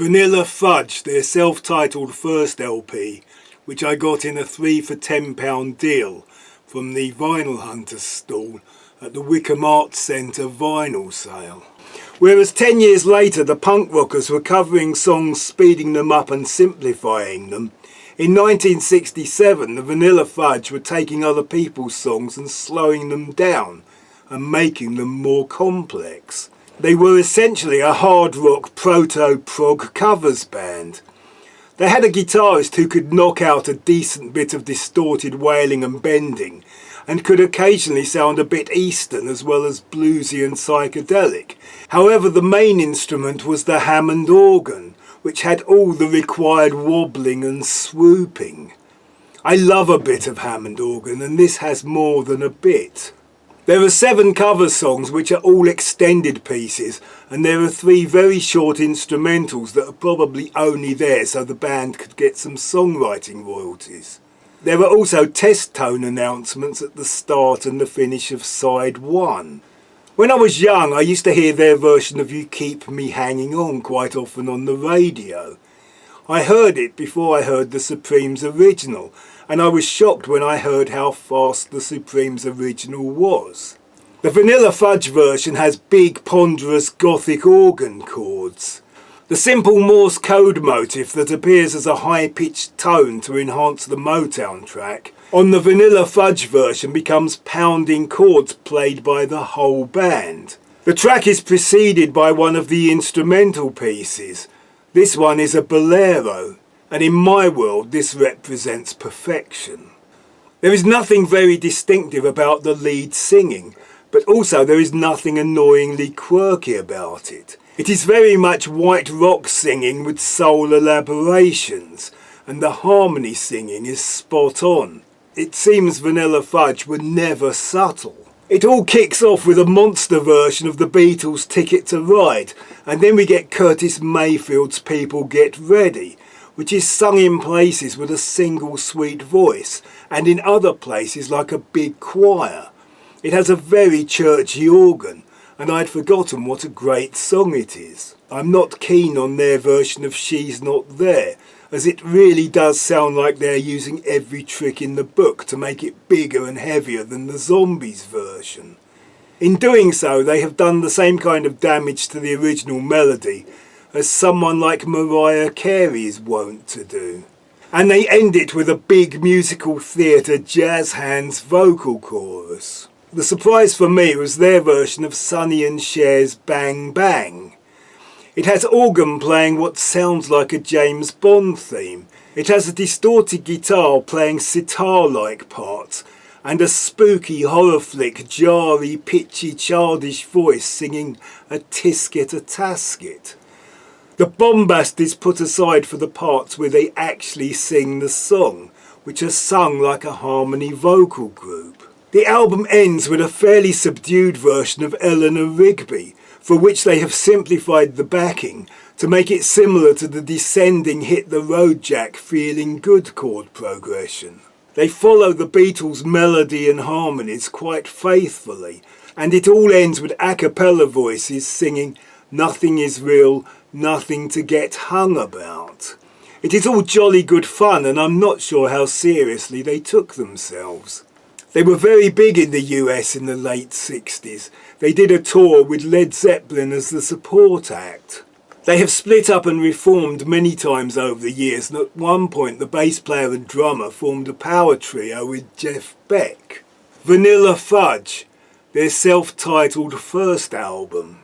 Vanilla Fudge, their self-titled first LP, which I got in a 3 for £10 deal from the Vinyl Hunters stall at the Wickham Arts Centre vinyl sale. Whereas 10 years later the punk rockers were covering songs, speeding them up and simplifying them, in 1967 the Vanilla Fudge were taking other people's songs and slowing them down and making them more complex. They were essentially a hard rock proto-prog covers band. They had a guitarist who could knock out a decent bit of distorted wailing and bending, and could occasionally sound a bit Eastern as well as bluesy and psychedelic. However, the main instrument was the Hammond organ, which had all the required wobbling and swooping. I love a bit of Hammond organ, and this has more than a bit. There are 7 cover songs which are all extended pieces, and there are 3 very short instrumentals that are probably only there so the band could get some songwriting royalties. There are also test tone announcements at the start and the finish of side 1. When I was young I used to hear their version of You Keep Me Hanging On quite often on the radio. I heard it before I heard the Supremes' original, and I was shocked when I heard how fast the Supremes' original was. The Vanilla Fudge version has big, ponderous Gothic organ chords. The simple Morse code motif that appears as a high-pitched tone to enhance the Motown track, on the Vanilla Fudge version becomes pounding chords played by the whole band. The track is preceded by one of the instrumental pieces. This one is a bolero, and in my world this represents perfection. There is nothing very distinctive about the lead singing, but also there is nothing annoyingly quirky about it. It is very much white rock singing with soul elaborations, and the harmony singing is spot on. It seems Vanilla Fudge were never subtle. It all kicks off with a monster version of the Beatles' Ticket to Ride, and then we get Curtis Mayfield's People Get Ready, which is sung in places with a single sweet voice, and in other places like a big choir. It has a very churchy organ, and I'd forgotten what a great song it is. I'm not keen on their version of She's Not There, as it really does sound like they're using every trick in the book to make it bigger and heavier than the Zombies version. In doing so, they have done the same kind of damage to the original melody as someone like Mariah Carey is wont to do. And they end it with a big musical theatre jazz hands vocal chorus. The surprise for me was their version of Sonny and Cher's Bang Bang. It has organ playing what sounds like a James Bond theme. It has a distorted guitar playing sitar-like parts, and a spooky horror flick, jarry, pitchy, childish voice singing a tisket a tasket. The bombast is put aside for the parts where they actually sing the song, which are sung like a harmony vocal group. The album ends with a fairly subdued version of Eleanor Rigby, for which they have simplified the backing to make it similar to the descending Hit the Road Jack Feeling Good chord progression. They follow the Beatles' melody and harmonies quite faithfully, and it all ends with a cappella voices singing Nothing is Real, Nothing to Get Hung About. It is all jolly good fun, and I'm not sure how seriously they took themselves. They were very big in the US in the late 60s. They did a tour with Led Zeppelin as the support act. They have split up and reformed many times over the years, and at one point the bass player and drummer formed a power trio with Jeff Beck. Vanilla Fudge, their self-titled first album.